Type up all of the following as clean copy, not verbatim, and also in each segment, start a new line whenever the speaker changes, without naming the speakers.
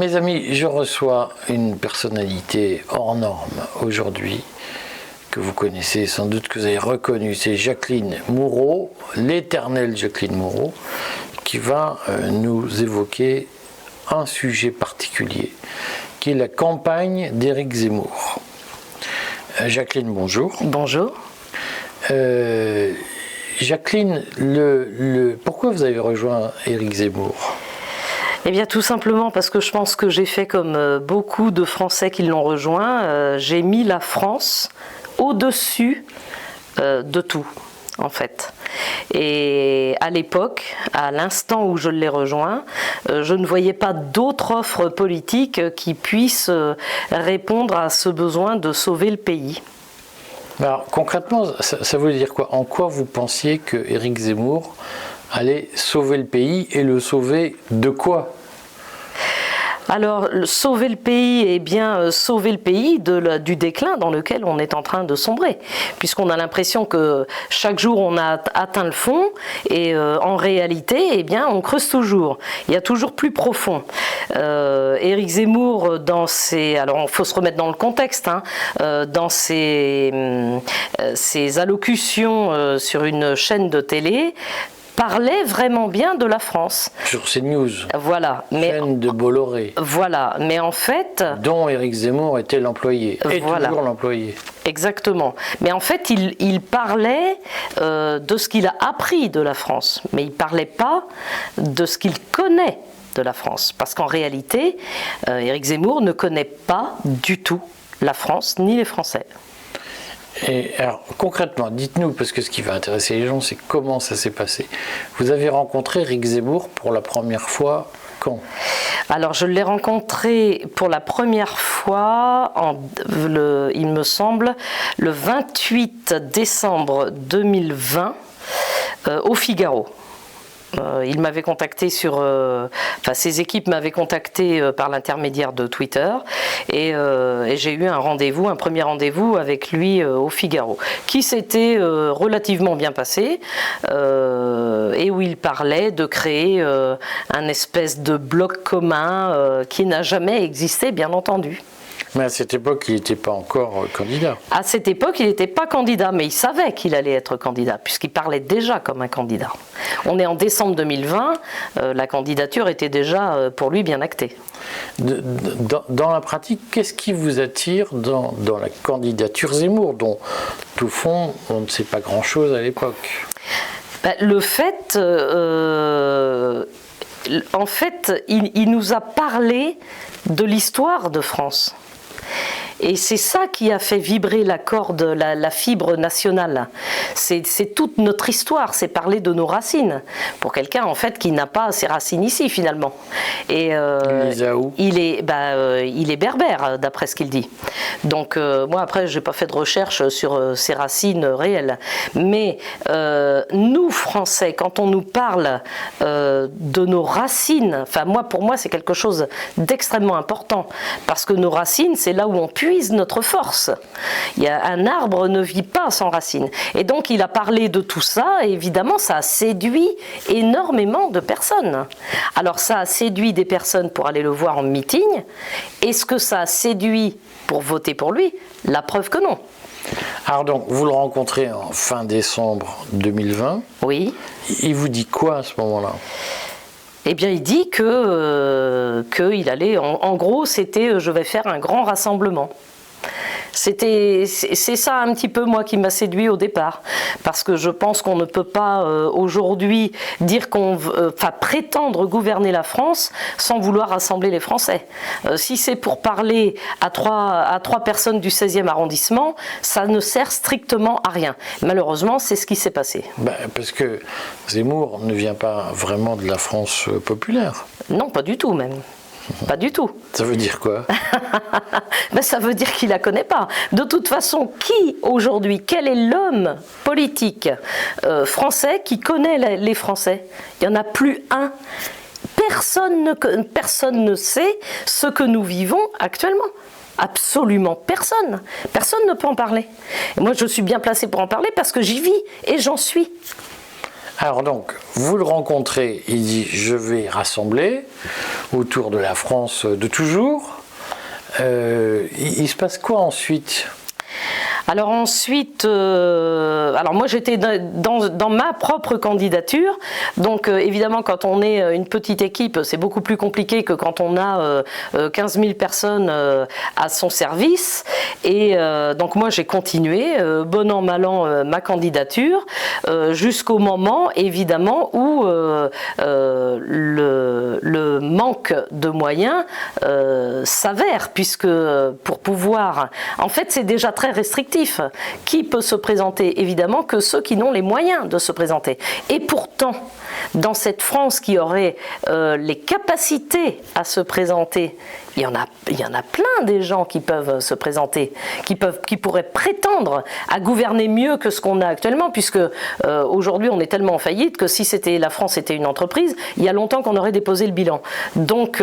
Mes amis, je reçois une personnalité hors norme aujourd'hui, que vous connaissez sans doute, que vous avez reconnu, c'est Jacqueline Moureau, l'éternelle Jacqueline Moureau, qui va nous évoquer un sujet particulier, qui est la campagne d'Éric Zemmour. Jacqueline, bonjour.
Bonjour.
Jacqueline, pourquoi vous avez rejoint Éric Zemmour ?
Eh bien tout simplement parce que je pense que j'ai fait comme beaucoup de Français qui l'ont rejoint, j'ai mis la France au-dessus de tout en fait. Et à l'époque, à l'instant où je l'ai rejoint, je ne voyais pas d'autre offre politique qui puisse répondre à ce besoin de sauver le pays.
Alors concrètement, ça veut dire quoi ? En quoi vous pensiez que Éric Zemmour allait sauver le pays, et le sauver de quoi ?
Alors, sauver le pays, eh bien, sauver le pays du déclin dans lequel on est en train de sombrer, puisqu'on a l'impression que chaque jour on a atteint le fond, et en réalité, eh bien, on creuse toujours. Il y a toujours plus profond. Éric Zemmour, alors il faut se remettre dans le contexte, hein, dans ses allocutions sur une chaîne de télé, parlait vraiment bien de la France.
Sur CNews.
Voilà.
Chaîne de Bolloré.
Voilà. Mais en fait...
Dont Éric Zemmour était l'employé. Et voilà. Toujours l'employé.
Exactement. Mais en fait, il parlait de ce qu'il a appris de la France. Mais il ne parlait pas de ce qu'il connaît de la France. Parce qu'en réalité, Éric Zemmour ne connaît pas du tout la France ni les Français.
Et alors, concrètement, dites-nous, parce que ce qui va intéresser les gens, c'est comment ça s'est passé. Vous avez rencontré Éric Zemmour pour la première fois quand ?
Alors, je l'ai rencontré pour la première fois, il me semble, le 28 décembre 2020, au Figaro. Il m'avait contacté ses équipes m'avaient contacté par l'intermédiaire de Twitter et j'ai eu un premier rendez-vous avec lui au Figaro, qui s'était relativement bien passé et où il parlait de créer un espèce de bloc commun qui n'a jamais existé, bien entendu.
Mais à cette époque, il n'était pas encore candidat.
À cette époque, il n'était pas candidat, mais il savait qu'il allait être candidat, puisqu'il parlait déjà comme un candidat. On est en décembre 2020, la candidature était déjà pour lui bien actée.
Dans la pratique, qu'est-ce qui vous attire dans la candidature Zemmour, dont, tout fond, on ne sait pas grand-chose à l'époque ?
Le fait... en fait, il nous a parlé de l'histoire de France. Et c'est ça qui a fait vibrer la corde, la fibre nationale. C'est toute notre histoire, c'est parler de nos racines. Pour quelqu'un, en fait, qui n'a pas ses racines ici, finalement. Et il est berbère, d'après ce qu'il dit. Donc, moi, après, je n'ai pas fait de recherche sur ses racines réelles. Mais nous, Français, quand on nous parle de nos racines, pour moi, c'est quelque chose d'extrêmement important. Parce que nos racines, c'est là où on puise notre force. Un arbre ne vit pas sans racines. Et donc il a parlé de tout ça, et évidemment ça a séduit énormément de personnes. Alors ça a séduit des personnes pour aller le voir en meeting. Est-ce que ça a séduit pour voter pour lui ? La preuve que non.
Alors donc, vous le rencontrez en fin décembre 2020.
Oui.
Il vous dit quoi à ce moment-là ?
Eh bien, il dit qu'il allait... En gros, c'était « je vais faire un grand rassemblement ». C'est ça un petit peu moi qui m'a séduit au départ, parce que je pense qu'on ne peut pas aujourd'hui dire prétendre gouverner la France sans vouloir rassembler les Français. Si c'est pour parler à trois personnes du 16e arrondissement, ça ne sert strictement à rien. Malheureusement, c'est ce qui s'est passé.
Parce que Zemmour ne vient pas vraiment de la France populaire.
Non, pas du tout même. Pas du tout.
Ça veut dire quoi ?
Ça veut dire qu'il ne la connaît pas. De toute façon, quel est l'homme politique français qui connaît les Français ? Il n'y en a plus un. Personne ne sait ce que nous vivons actuellement. Absolument personne. Personne ne peut en parler. Et moi, je suis bien placée pour en parler parce que j'y vis et j'en suis.
Alors donc, vous le rencontrez, il dit « je vais rassembler autour de la France de toujours ». Il se passe quoi ensuite ?
Alors ensuite, alors moi j'étais dans ma propre candidature, donc évidemment quand on est une petite équipe c'est beaucoup plus compliqué que quand on a 15 000 personnes à son service, et donc moi j'ai continué, bon an mal an, ma candidature, jusqu'au moment évidemment où le manque de moyens s'avère, puisque pour pouvoir, en fait c'est déjà très restrictif. Qui peut se présenter? Évidemment que ceux qui n'ont les moyens de se présenter. Et pourtant, dans cette France qui aurait les capacités à se présenter, il y en a plein des gens qui peuvent se présenter, qui pourraient prétendre à gouverner mieux que ce qu'on a actuellement, puisque aujourd'hui on est tellement en faillite que si la France était une entreprise, il y a longtemps qu'on aurait déposé le bilan. Donc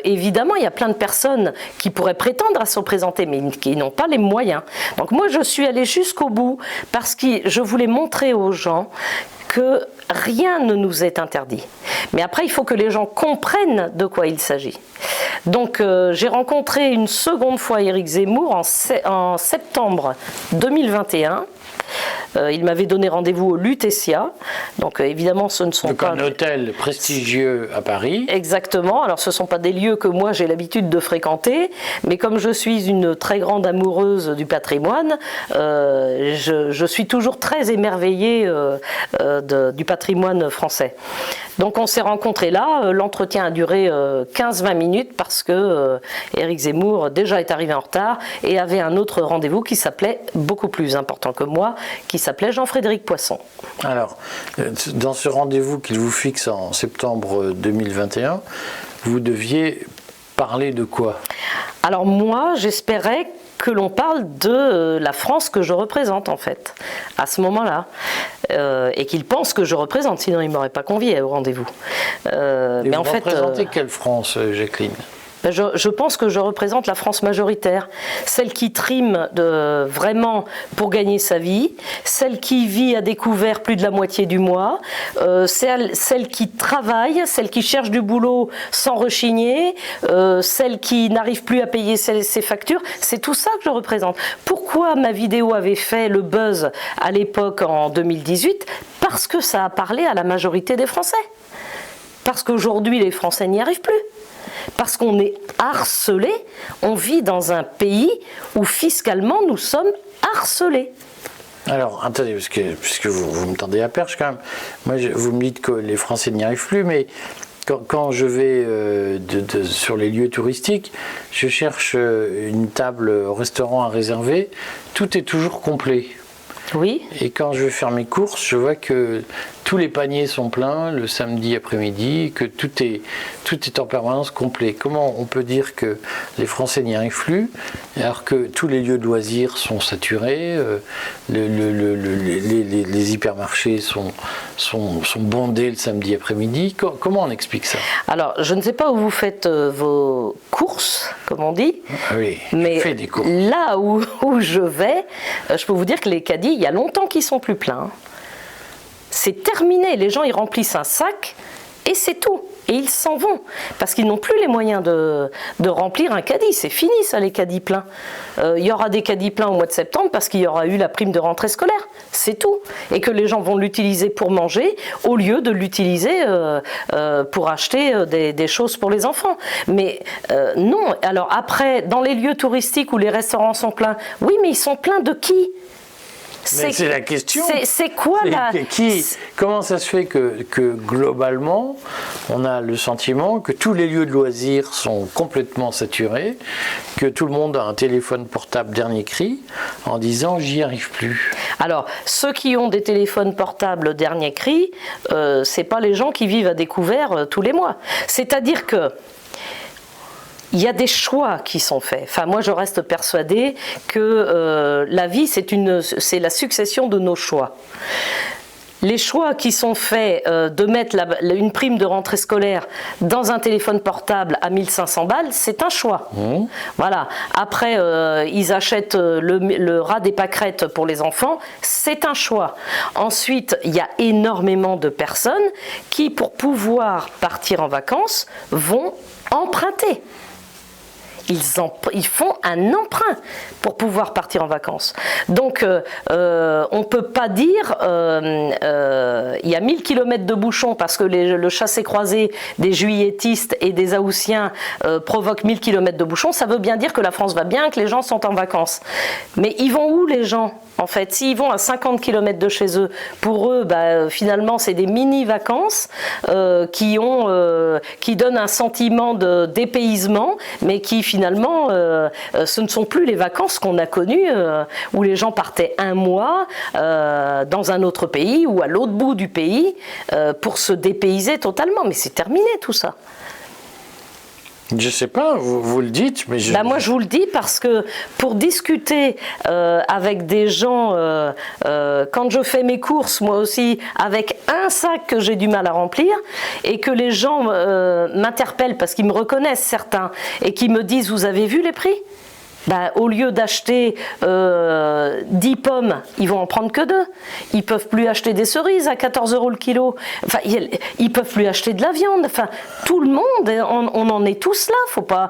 évidemment il y a plein de personnes qui pourraient prétendre à se présenter, mais qui n'ont pas les moyens. Donc moi je suis allée jusqu'au bout parce que je voulais montrer aux gens que rien ne nous est interdit. Mais après, il faut que les gens comprennent de quoi il s'agit. Donc, j'ai rencontré une seconde fois Éric Zemmour en septembre 2021. Il m'avait donné rendez-vous au Lutetia. Donc évidemment ce ne sont pas...
un hôtel prestigieux à Paris.
Exactement. Alors ce ne sont pas des lieux que moi j'ai l'habitude de fréquenter, mais comme je suis une très grande amoureuse du patrimoine, je suis toujours très émerveillée du patrimoine français. Donc on s'est rencontrés là, l'entretien a duré 15-20 minutes parce que Éric Zemmour déjà est arrivé en retard et avait un autre rendez-vous qui s'appelait, beaucoup plus important que moi, qui s'appelait Jean-Frédéric Poisson.
Alors, dans ce rendez-vous qu'il vous fixe en septembre 2021, vous deviez parler de quoi?
Alors moi, j'espérais que l'on parle de la France que je représente en fait, à ce moment-là, et qu'il pense que je représente, sinon il ne m'aurait pas convié au rendez-vous.
Mais en fait, représentez quelle France, Jacqueline?
Je pense que je représente la France majoritaire, celle qui trime vraiment pour gagner sa vie, celle qui vit à découvert plus de la moitié du mois, celle qui travaille, celle qui cherche du boulot sans rechigner, celle qui n'arrive plus à payer ses factures. C'est tout ça que je représente. Pourquoi ma vidéo avait fait le buzz à l'époque en 2018? Parce que ça a parlé à la majorité des Français. Parce qu'aujourd'hui les Français n'y arrivent plus. Parce qu'on est harcelé, on vit dans un pays où fiscalement nous sommes harcelés.
Alors, attendez, puisque vous me tendez la perche quand même, moi, vous me dites que les Français n'y arrivent plus, mais quand je vais sur les lieux touristiques, je cherche une table au restaurant à réserver, tout est toujours complet.
Oui.
Et quand je vais faire mes courses, je vois que tous les paniers sont pleins le samedi après-midi, que tout est en permanence complet. Comment on peut dire que les Français n'y arrivent plus, alors que tous les lieux de loisirs sont saturés, les hypermarchés sont bondés le samedi après-midi? Comment on explique ça?
Alors, je ne sais pas où vous faites vos courses, comme on dit,
oui,
mais
je fais des courses.
Là où je vais, je peux vous dire que les caddies, il y a longtemps qu'ils sont plus pleins. C'est terminé, les gens ils remplissent un sac et c'est tout. Et ils s'en vont, parce qu'ils n'ont plus les moyens de remplir un caddie. C'est fini ça, les caddies pleins. Il y aura des caddies pleins au mois de septembre parce qu'il y aura eu la prime de rentrée scolaire. C'est tout. Et que les gens vont l'utiliser pour manger au lieu de l'utiliser pour acheter des choses pour les enfants. Mais non. Alors après, dans les lieux touristiques où les restaurants sont pleins, oui, mais ils sont pleins de qui ?
Mais c'est la question.
C'est quoi
comment ça se fait que globalement, on a le sentiment que tous les lieux de loisirs sont complètement saturés, que tout le monde a un téléphone portable dernier cri en disant j'y arrive plus?
Alors, ceux qui ont des téléphones portables dernier cri, c'est pas les gens qui vivent à découvert tous les mois. C'est-à-dire que il y a des choix qui sont faits. Enfin, moi, je reste persuadée que la vie, c'est la succession de nos choix. Les choix qui sont faits de mettre une prime de rentrée scolaire dans un téléphone portable à 1500 balles, c'est un choix. Voilà. Après, ils achètent le rat des pâquerettes pour les enfants, c'est un choix. Ensuite, il y a énormément de personnes qui, pour pouvoir partir en vacances, vont emprunter. Ils font un emprunt pour pouvoir partir en vacances. Donc, on ne peut pas dire il y a 1000 km de bouchons parce que le chassé-croisé des juilletistes et des haussiens provoque 1000 km de bouchons. Ça veut bien dire que la France va bien, que les gens sont en vacances. Mais ils vont où les gens ? En fait, s'ils vont à 50 km de chez eux, pour eux, finalement, c'est des mini-vacances qui donnent un sentiment de dépaysement, mais qui finalement, ce ne sont plus les vacances qu'on a connues, où les gens partaient un mois dans un autre pays ou à l'autre bout du pays pour se dépayser totalement. Mais c'est terminé tout ça.
Je sais pas, vous le dites, mais
moi je vous le dis parce que pour discuter avec des gens, quand je fais mes courses, moi aussi, avec un sac que j'ai du mal à remplir, et que les gens m'interpellent parce qu'ils me reconnaissent certains, et qui me disent, vous avez vu les prix ? Au lieu d'acheter 10 pommes, ils vont en prendre que 2. Ils ne peuvent plus acheter des cerises à 14 € le kilo. Enfin, ils ne peuvent plus acheter de la viande. Enfin, tout le monde, on en est tous là. Faut pas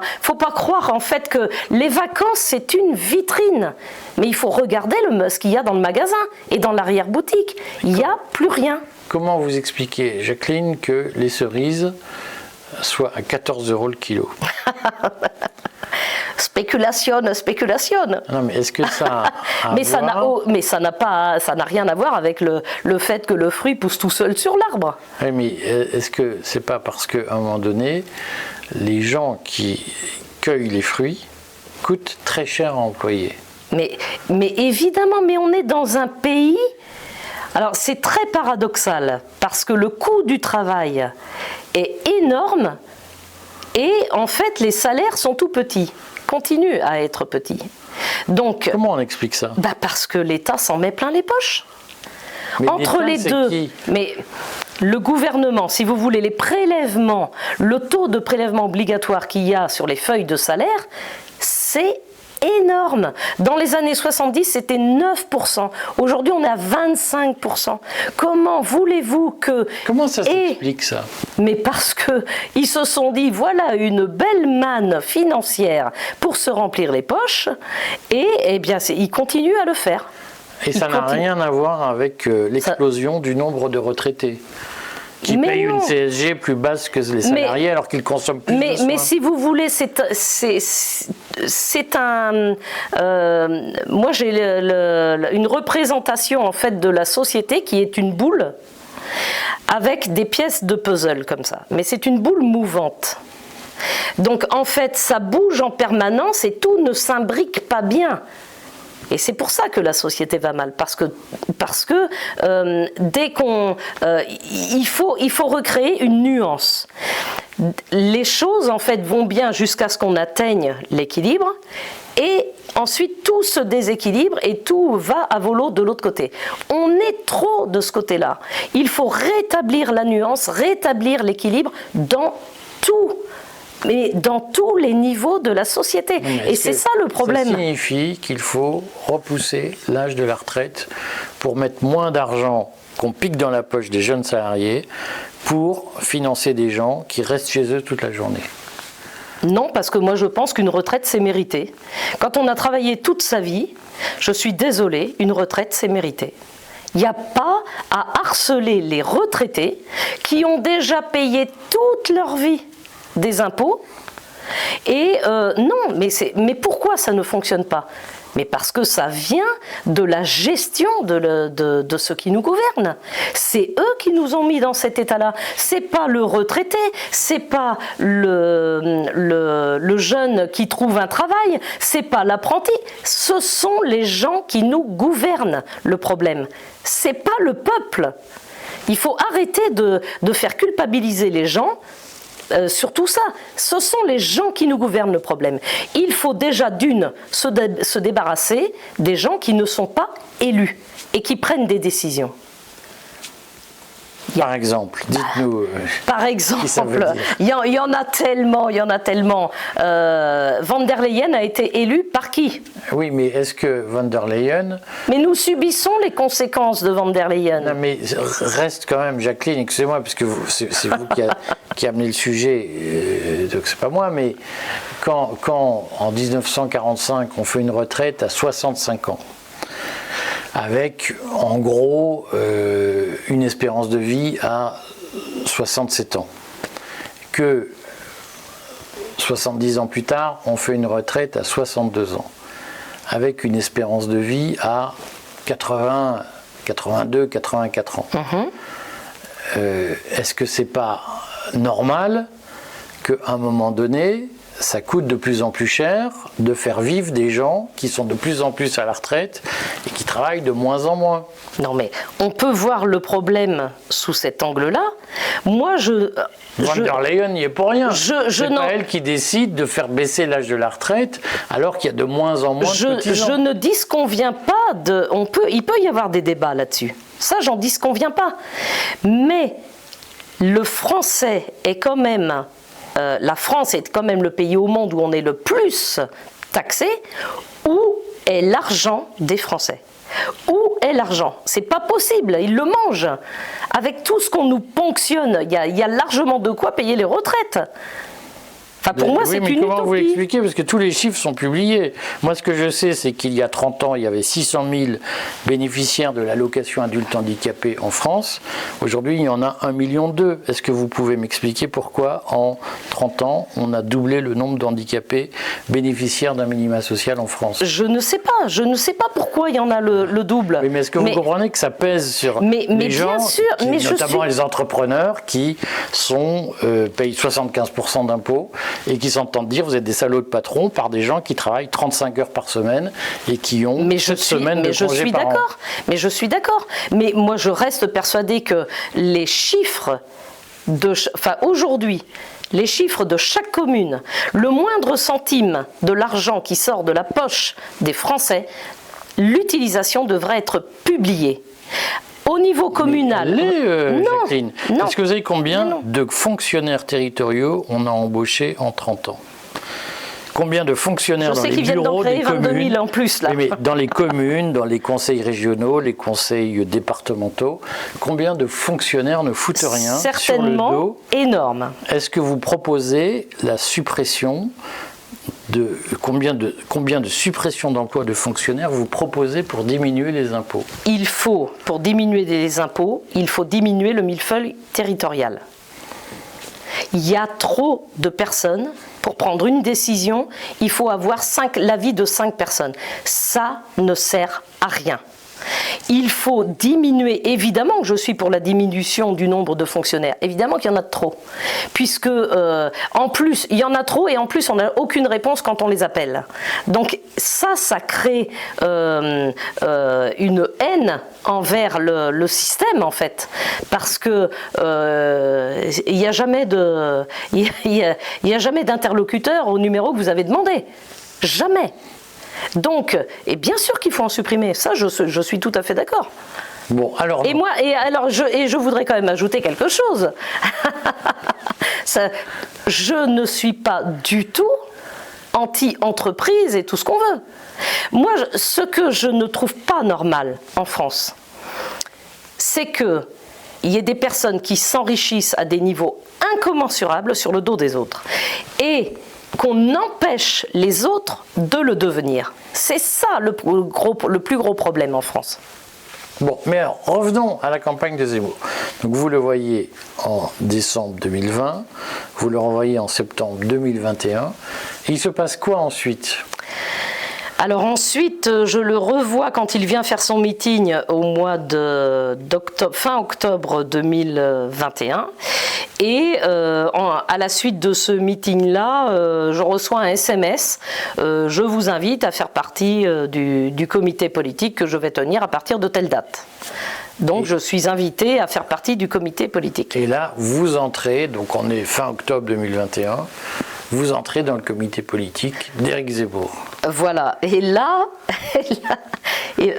croire en fait que les vacances, c'est une vitrine. Mais il faut regarder ce qu'il y a dans le magasin et dans l'arrière-boutique. Il n'y a plus rien.
Comment vous expliquez, Jacqueline, que les cerises soient à 14 € le kilo ?
Spéculation.
Non, mais est-ce que ça a
mais ça n'a rien à voir avec le fait que le fruit pousse tout seul sur l'arbre.
Oui, mais est-ce que c'est pas parce qu'à un moment donné, les gens qui cueillent les fruits coûtent très cher à employer ?
Mais évidemment, mais on est dans un pays... Alors c'est très paradoxal, parce que le coût du travail est énorme, et en fait les salaires sont tout petits, continuent à être petits. Donc,
comment on explique ça ?
Parce que l'État s'en met plein les poches.
Mais
entre les deux, mais le gouvernement, si vous voulez, les prélèvements, le taux de prélèvement obligatoire qu'il y a sur les feuilles de salaire, c'est énorme. Dans les années 70, c'était 9%. Aujourd'hui, on est à 25%. Comment voulez-vous que...
Comment ça s'explique ça ?
Mais parce qu'ils se sont dit, voilà une belle manne financière pour se remplir les poches, et eh bien, ils continuent à le faire.
Et ça n'a rien à voir avec l'explosion du nombre de retraités qui payent une CSG plus basse que les salariés alors qu'ils consomment plus de soins.
Mais si vous voulez, moi j'ai une représentation en fait de la société qui est une boule avec des pièces de puzzle comme ça. Mais c'est une boule mouvante. Donc en fait, ça bouge en permanence et tout ne s'imbrique pas bien. Et c'est pour ça que la société va mal, parce que dès qu'on... il faut recréer une nuance. Les choses, en fait, vont bien jusqu'à ce qu'on atteigne l'équilibre, et ensuite tout se déséquilibre et tout va à volo de l'autre côté. On est trop de ce côté-là. Il faut rétablir la nuance, rétablir l'équilibre dans tout. Mais dans tous les niveaux de la société. Et c'est ça le problème.
Ça signifie qu'il faut repousser l'âge de la retraite pour mettre moins d'argent qu'on pique dans la poche des jeunes salariés pour financer des gens qui restent chez eux toute la journée.
Non, parce que moi je pense qu'une retraite c'est mérité. Quand on a travaillé toute sa vie, je suis désolée, une retraite c'est mérité. Il n'y a pas à harceler les retraités qui ont déjà payé toute leur vie des impôts, et non, mais pourquoi ça ne fonctionne pas ? Mais parce que ça vient de la gestion de ceux qui nous gouvernent. C'est eux qui nous ont mis dans cet état-là. C'est pas le retraité, c'est pas le jeune qui trouve un travail, c'est pas l'apprenti. Ce sont les gens qui nous gouvernent, le problème. C'est pas le peuple. Il faut arrêter de faire culpabiliser les gens. Sur tout ça, ce sont les gens qui nous gouvernent le problème. Il faut déjà se débarrasser des gens qui ne sont pas élus et qui prennent des décisions.
Par exemple, dites-nous.
Par exemple, il y en a tellement, Van der Leyen a été élu par qui?
Oui, mais est-ce que Van der Leyen...
Mais nous subissons les conséquences de Van der Leyen.
Non, mais reste quand même, Jacqueline, excusez-moi, parce que c'est vous qui amenez le sujet, donc c'est pas moi, mais quand en 1945, on fait une retraite à 65 ans, avec en gros une espérance de vie à 67 ans. Que 70 ans plus tard, on fait une retraite à 62 ans, avec une espérance de vie à 80, 82, 84 ans. Est-ce que c'est pas normal qu'à un moment donné, ça coûte de plus en plus cher de faire vivre des gens qui sont de plus en plus à la retraite et qui travaillent de moins en moins?
Non, mais on peut voir le problème sous cet angle-là. Moi,
Van der Leyen n'y est pour rien.
C'est
pas elle qui décide de faire baisser l'âge de la retraite alors qu'il y a de moins en moins de petits gens.
Je ne disconviens pas de... Il peut y avoir des débats là-dessus. Ça, j'en disconviens pas. Mais le français est quand même... la France est quand même le pays au monde où on est le plus taxé. Où est l'argent des Français? Où est l'argent? C'est pas possible, ils le mangent. Avec tout ce qu'on nous ponctionne, il y a largement de quoi payer les retraites. Enfin, pour moi, c'est une utopie.
Comment vous l'expliquez? Parce que tous les chiffres sont publiés. Moi, ce que je sais, c'est qu'il y a 30 ans, il y avait 600 000 bénéficiaires de l'allocation adulte handicapé en France. Aujourd'hui, il y en a 1,2 million. Est-ce que vous pouvez m'expliquer pourquoi, en 30 ans, on a doublé le nombre d'handicapés bénéficiaires d'un minima social en France?
Je ne sais pas. Je ne sais pas pourquoi il y en a le double.
Oui, mais est-ce que vous comprenez que ça pèse sur les gens, notamment les entrepreneurs qui payent 75% d'impôts et qui s'entendent dire vous êtes des salauds de patrons par des gens qui travaillent 35 heures par semaine et qui ont cette semaine de congé par an.
Mais je suis d'accord. Mais moi, je reste persuadée que les chiffres aujourd'hui, les chiffres de chaque commune, le moindre centime de l'argent qui sort de la poche des Français, l'utilisation devrait être publiée. Au niveau communal.
Jacqueline. Est-ce que vous savez combien de fonctionnaires territoriaux on a embauchés en 30 ans? Combien de fonctionnaires dans les bureaux des communes?
22 000 en plus, là.
Mais dans les communes, dans les conseils régionaux, les conseils départementaux, combien de fonctionnaires ne foutent rien sur le dos?
Énorme.
Est-ce que vous proposez la suppression de combien de suppressions d'emplois de fonctionnaires vous proposez pour diminuer les impôts?
Pour diminuer les impôts, il faut diminuer le millefeuille territorial. Il y a trop de personnes. Pour prendre une décision, il faut avoir l'avis de 5 personnes. Ça ne sert à rien. Il faut diminuer, évidemment que je suis pour la diminution du nombre de fonctionnaires, évidemment qu'il y en a trop, puisque en plus il y en a trop et en plus on n'a aucune réponse quand on les appelle. Donc ça crée une haine envers le système en fait, parce que il n'y a jamais d'interlocuteur au numéro que vous avez demandé, jamais. Donc, et bien sûr qu'il faut en supprimer, ça je suis tout à fait d'accord.
Bon, alors.
Je voudrais quand même ajouter quelque chose. Je ne suis pas du tout anti-entreprise et tout ce qu'on veut. Moi, ce que je ne trouve pas normal en France, c'est qu'il y ait des personnes qui s'enrichissent à des niveaux incommensurables sur le dos des autres. Et qu'on empêche les autres de le devenir. C'est ça le plus gros problème en France.
Bon, mais alors, revenons à la campagne de Zemmour. Donc vous le voyez en décembre 2020, vous le revoyez en septembre 2021. Et il se passe quoi ensuite ?
Alors ensuite, je le revois quand il vient faire son meeting au mois fin octobre 2021. Et à la suite de ce meeting-là, je reçois un SMS. Je vous invite à faire partie du comité politique que je vais tenir à partir de telle date. Donc je suis invitée à faire partie du comité politique.
Et là, vous entrez, donc on est fin octobre 2021, vous entrez dans le comité politique d'Éric Zemmour.
Voilà, et là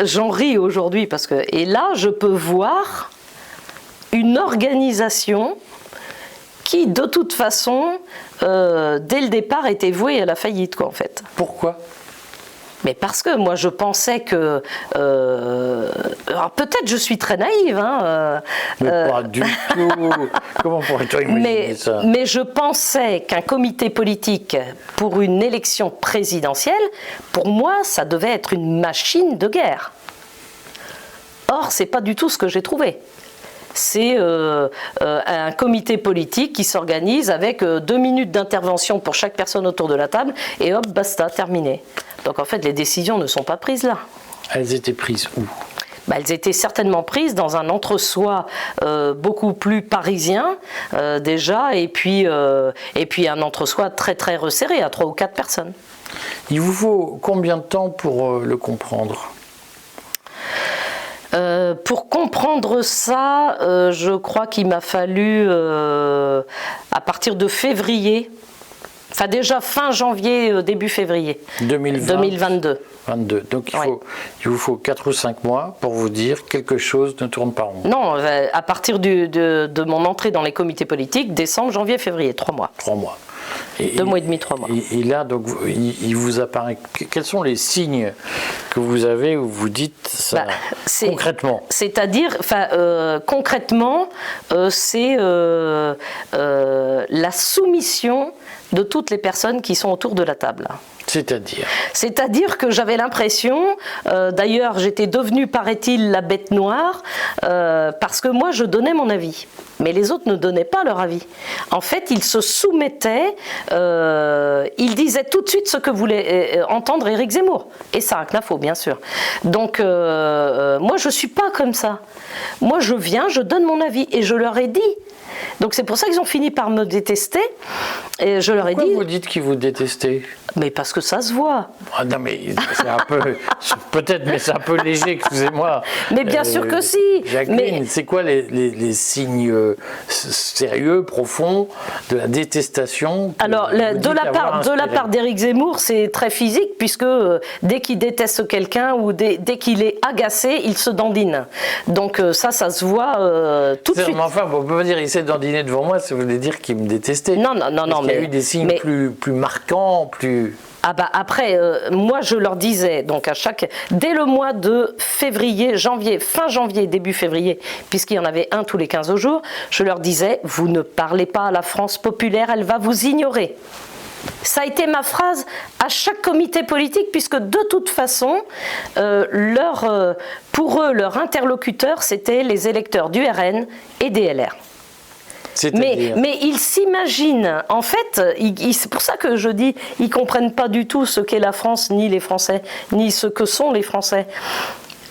j'en ris aujourd'hui parce que, et là je peux voir une organisation qui, de toute façon, dès le départ, était vouée à la faillite, quoi, en fait.
Pourquoi ?
Mais parce que moi je pensais que... alors peut-être je suis très naïve. Hein,
mais pas du tout. Comment pourrait-on imaginer ça ?
Mais je pensais qu'un comité politique pour une élection présidentielle, pour moi, ça devait être une machine de guerre. Or, c'est pas du tout ce que j'ai trouvé. C'est un comité politique qui s'organise avec 2 minutes d'intervention pour chaque personne autour de la table et hop, basta, terminé. Donc en fait, les décisions ne sont pas prises là.
Elles étaient prises où ?
Elles étaient certainement prises dans un entre-soi beaucoup plus parisien déjà, et puis un entre-soi très très resserré à 3 ou 4 personnes.
Il vous faut combien de temps pour le comprendre ?
Pour comprendre ça, je crois qu'il m'a fallu à partir de février. Enfin déjà fin janvier, début février 2022.
Donc il vous faut 4 ou 5 mois pour vous dire quelque chose ne tourne pas rond.
Non, à partir de mon entrée dans les comités politiques, décembre, janvier, février, 3 mois.
3 mois.
2 mois et demi, 3 mois.
Et là, donc, il vous apparaît... Quels sont les signes que vous avez où vous dites ça concrètement ?
C'est-à-dire, concrètement, c'est la soumission de toutes les personnes qui sont autour de la table. C'est-à-dire que j'avais l'impression, d'ailleurs j'étais devenue, paraît-il, la bête noire, parce que moi je donnais mon avis. Mais les autres ne donnaient pas leur avis. En fait, ils se soumettaient, ils disaient tout de suite ce que voulait entendre Éric Zemmour. Et Sarah Knafo, bien sûr. Donc, moi, je ne suis pas comme ça. Moi, je viens, je donne mon avis. Et je leur ai dit. Donc, c'est pour ça qu'ils ont fini par me détester. Et je leur ai dit...
Pourquoi vous dites qu'ils vous détestaient ?
Mais parce que ça se voit.
Ah non, mais c'est un peu... Peut-être, mais c'est un peu léger, excusez-moi.
Mais bien sûr que si.
Jacqueline, c'est quoi les signes sérieux, profonds de la détestation?
Alors, de la part d'Éric Zemmour, c'est très physique, puisque dès qu'il déteste quelqu'un ou dès qu'il est agacé, il se dandine. Donc ça se voit tout de suite.
Mais enfin, on ne peut pas dire qu'il s'est dandiné devant moi, ça voulait dire qu'il me détestait.
Non.
Il y a eu des signes plus marquants, plus...
Ah bah après, moi je leur disais, donc dès le mois de février, fin janvier, début février, puisqu'il y en avait un tous les 15 jours, je leur disais, vous ne parlez pas à la France populaire, elle va vous ignorer. Ça a été ma phrase à chaque comité politique, puisque de toute façon, pour eux, leur interlocuteur, c'était les électeurs du RN et des LR. Mais ils s'imaginent, en fait, c'est pour ça que je dis, ils ne comprennent pas du tout ce qu'est la France, ni les Français, ni ce que sont les Français.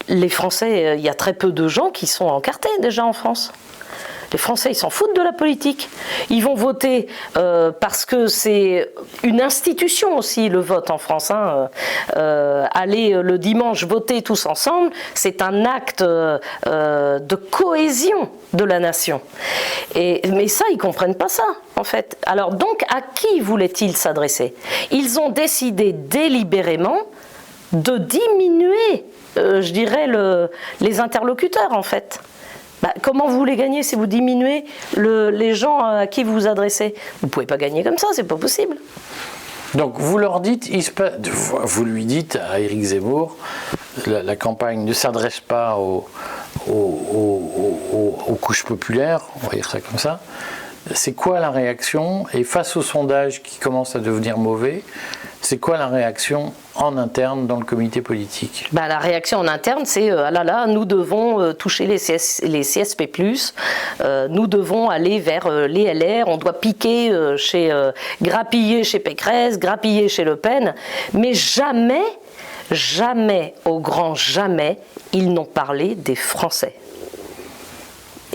Les Français, il y a très peu de gens qui sont encartés déjà en France. Les Français, ils s'en foutent de la politique. Ils vont voter parce que c'est une institution aussi, le vote en France. Aller le dimanche voter tous ensemble, c'est un acte de cohésion de la nation. Mais ça, ils ne comprennent pas ça, en fait. Alors donc, à qui voulaient-ils s'adresser ? Ils ont décidé délibérément de diminuer, je dirais, les interlocuteurs, en fait. Comment vous voulez gagner si vous diminuez les gens à qui vous vous adressez ? Vous ne pouvez pas gagner comme ça, c'est pas possible.
Donc vous leur dites, vous lui dites à Éric Zemmour, la campagne ne s'adresse pas aux couches populaires, on va dire ça comme ça. C'est quoi la réaction ? Et face au sondage qui commence à devenir mauvais, c'est quoi la réaction en interne dans le comité politique ?
La réaction en interne, c'est ah là là, nous devons toucher les CSP+, nous devons aller vers les LR, on doit piquer grappiller chez Pécresse, grappiller chez Le Pen, mais jamais, au grand jamais, ils n'ont parlé des Français.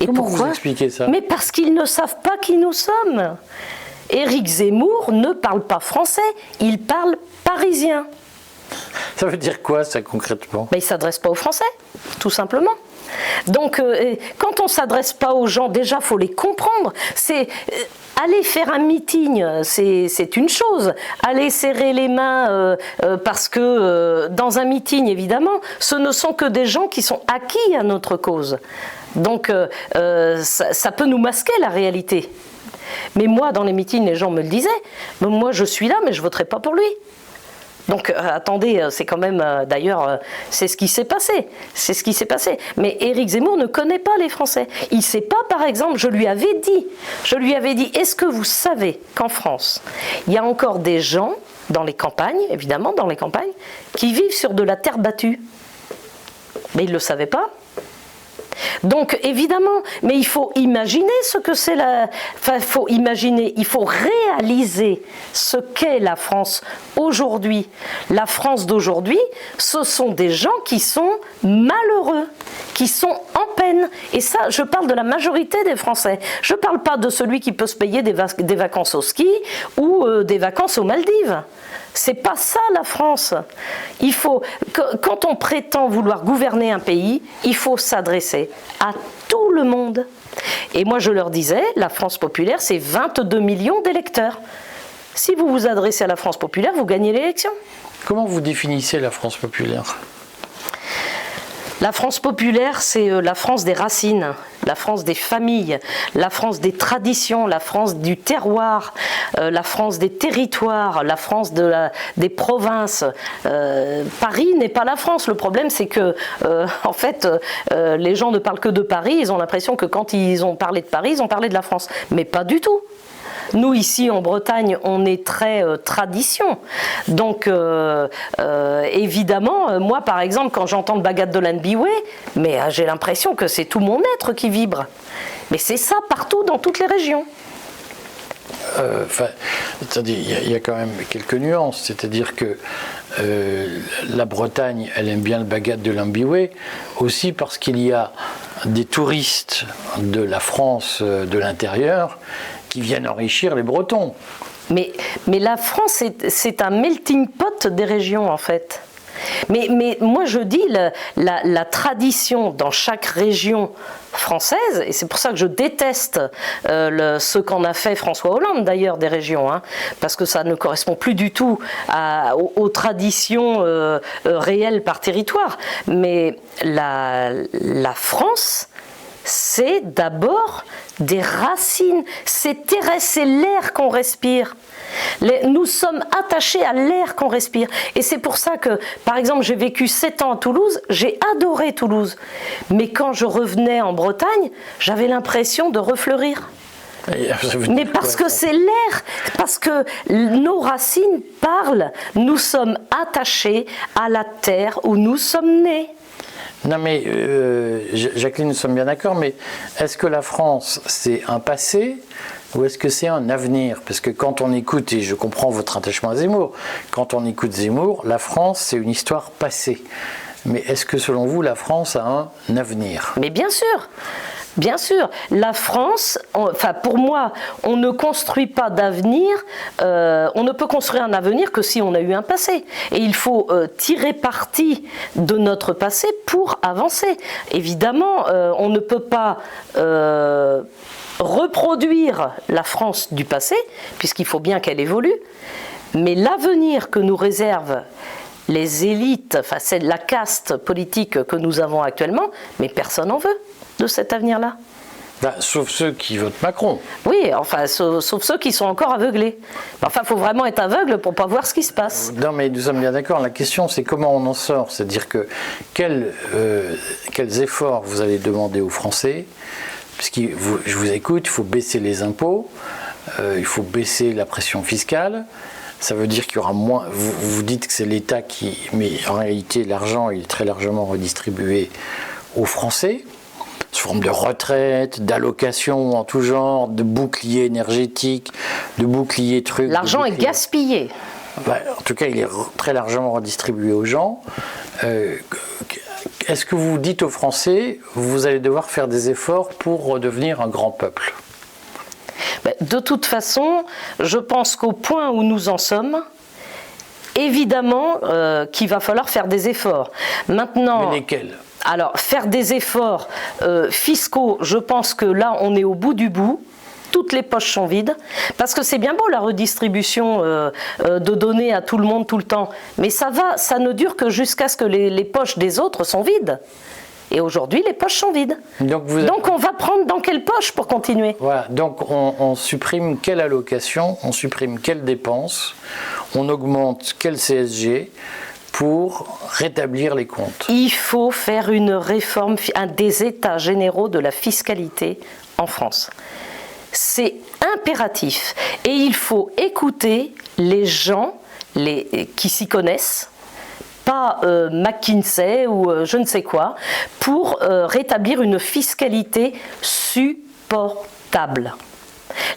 Et
comment
pourquoi
vous expliquez ça ?
Mais parce qu'ils ne savent pas qui nous sommes. Éric Zemmour ne parle pas français, il parle parisien.
Ça veut dire quoi, ça, concrètement ?
Il ne s'adresse pas aux Français, tout simplement. Donc, quand on ne s'adresse pas aux gens, déjà, il faut les comprendre. aller faire un meeting, c'est une chose. Aller serrer les mains, parce que dans un meeting, évidemment, ce ne sont que des gens qui sont acquis à notre cause. Donc, ça peut nous masquer la réalité. Mais moi, dans les meetings, les gens me le disaient. Moi, je suis là, mais je ne voterai pas pour lui. Donc, attendez, c'est quand même, d'ailleurs, c'est ce qui s'est passé. C'est ce qui s'est passé. Mais Éric Zemmour ne connaît pas les Français. Il ne sait pas, par exemple, je lui avais dit, est-ce que vous savez qu'en France, il y a encore des gens, dans les campagnes, évidemment, dans les campagnes, qui vivent sur de la terre battue? Mais il ne le savait pas. Donc évidemment, mais il faut imaginer ce que c'est il faut réaliser ce qu'est la France aujourd'hui. La France d'aujourd'hui, ce sont des gens qui sont malheureux, qui sont en peine. Et ça, je parle de la majorité des Français. Je ne parle pas de celui qui peut se payer des vacances au ski ou des vacances aux Maldives. C'est pas ça la France. Il faut, quand on prétend vouloir gouverner un pays, il faut s'adresser à tout le monde. Et moi je leur disais, la France populaire, c'est 22 millions d'électeurs. Si vous vous adressez à la France populaire, vous gagnez l'élection.
Comment vous définissez la France populaire ?
La France populaire, c'est la France des racines, la France des familles, la France des traditions, la France du terroir, la France des territoires, la France des provinces. Paris n'est pas la France. Le problème, c'est que, en fait, les gens ne parlent que de Paris. Ils ont l'impression que quand ils ont parlé de Paris, ils ont parlé de la France. Mais pas du tout. Nous, ici, en Bretagne, on est très tradition. Donc, évidemment, moi, par exemple, quand j'entends le Bagad de l'Anbiwé, mais j'ai l'impression que c'est tout mon être qui vibre. Mais c'est ça partout, dans toutes les régions.
Il y a quand même quelques nuances. C'est-à-dire que la Bretagne, elle aime bien le Bagad de l'Anbiwé, aussi parce qu'il y a des touristes de la France de l'intérieur qui viennent enrichir les Bretons.
Mais la France, c'est un melting pot des régions, en fait. Mais moi, je dis, la tradition dans chaque région française, et c'est pour ça que je déteste ce qu'en a fait François Hollande, d'ailleurs, des régions, hein, parce que ça ne correspond plus du tout aux traditions réelles par territoire. Mais la France, c'est d'abord des racines, c'est terrestre, c'est l'air qu'on respire. Nous sommes attachés à l'air qu'on respire. Et c'est pour ça que, par exemple, j'ai vécu 7 ans à Toulouse, j'ai adoré Toulouse. Mais quand je revenais en Bretagne, j'avais l'impression de refleurir. Mais parce que c'est l'air, parce que nos racines parlent, nous sommes attachés à la terre où nous sommes nés.
Non mais, Jacqueline, nous sommes bien d'accord, mais est-ce que la France, c'est un passé ou est-ce que c'est un avenir? Parce que quand on écoute, et je comprends votre attachement à Zemmour, quand on écoute Zemmour, la France, c'est une histoire passée. Mais est-ce que selon vous, la France a un avenir?
Mais bien sûr! Bien sûr, la France, enfin pour moi, on ne construit pas d'avenir, on ne peut construire un avenir que si on a eu un passé. Et il faut tirer parti de notre passé pour avancer. Évidemment, on ne peut pas reproduire la France du passé, puisqu'il faut bien qu'elle évolue, mais l'avenir que nous réservent les élites, enfin c'est la caste politique que nous avons actuellement, mais personne n'en veut de cet avenir-là.
Ben, sauf ceux qui votent Macron.
Oui, enfin, sauf ceux qui sont encore aveuglés. Enfin, il faut vraiment être aveugle pour ne pas voir ce qui se passe.
Non, mais nous sommes bien d'accord. La question, c'est comment on en sort. C'est-à-dire que quels efforts vous allez demander aux Français, parce que je vous écoute, il faut baisser les impôts, il faut baisser la pression fiscale. Ça veut dire qu'il y aura moins. Vous dites que c'est l'État qui. Mais en réalité, l'argent est très largement redistribué aux Français, sous forme de retraite, d'allocations en tout genre, de boucliers énergétiques, de boucliers trucs.
L'argent est gaspillé.
Ben, en tout cas, il est très largement redistribué aux gens. Est-ce que vous dites aux Français, vous allez devoir faire des efforts pour redevenir un grand peuple?
De toute façon, je pense qu'au point où nous en sommes, évidemment qu'il va falloir faire des efforts. Maintenant,
mais lesquels?
Alors, faire des efforts fiscaux, je pense que là, on est au bout du bout. toutes les poches sont vides, parce que c'est bien beau la redistribution de donner à tout le monde tout le temps, mais ça ne dure que jusqu'à ce que les poches des autres sont vides. Et aujourd'hui, les poches sont vides. Donc on va prendre dans quelle poche pour continuer?
Voilà, donc on supprime quelle allocation, on supprime quelle dépense, on augmente quel CSG pour rétablir les comptes.
Il faut faire une réforme, des états généraux de la fiscalité en France. C'est impératif. Et il faut écouter les gens qui s'y connaissent, pas McKinsey ou je ne sais quoi, pour rétablir une fiscalité supportable.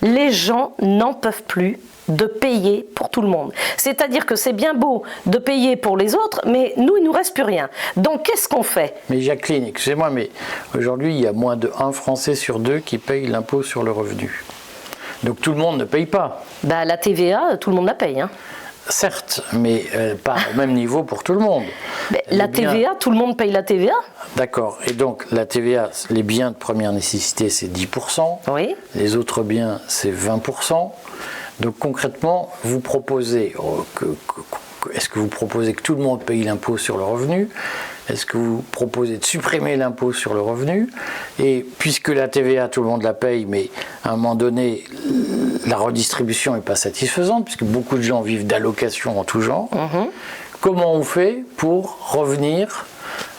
Les gens n'en peuvent plus de payer pour tout le monde. C'est-à-dire que c'est bien beau de payer pour les autres, mais nous, il ne nous reste plus rien. Donc, qu'est-ce qu'on fait?
Mais Jacqueline, excusez-moi, mais aujourd'hui, il y a moins de 1 Français sur 2 qui paye l'impôt sur le revenu. Donc, tout le monde ne paye pas.
Bah, la TVA, tout le monde la paye. Hein.
Certes, mais pas au même niveau pour tout le monde.
Mais la TVA, tout le monde paye la TVA?
D'accord. Et donc, la TVA, les biens de première nécessité, c'est 10%.
Oui.
Les autres biens, c'est 20%. Donc concrètement, vous proposez est-ce que vous proposez que tout le monde paye l'impôt sur le revenu? Est-ce que vous proposez de supprimer l'impôt sur le revenu? Et puisque la TVA, tout le monde la paye, mais à un moment donné, la redistribution n'est pas satisfaisante, puisque beaucoup de gens vivent d'allocations en tout genre, comment on fait pour revenir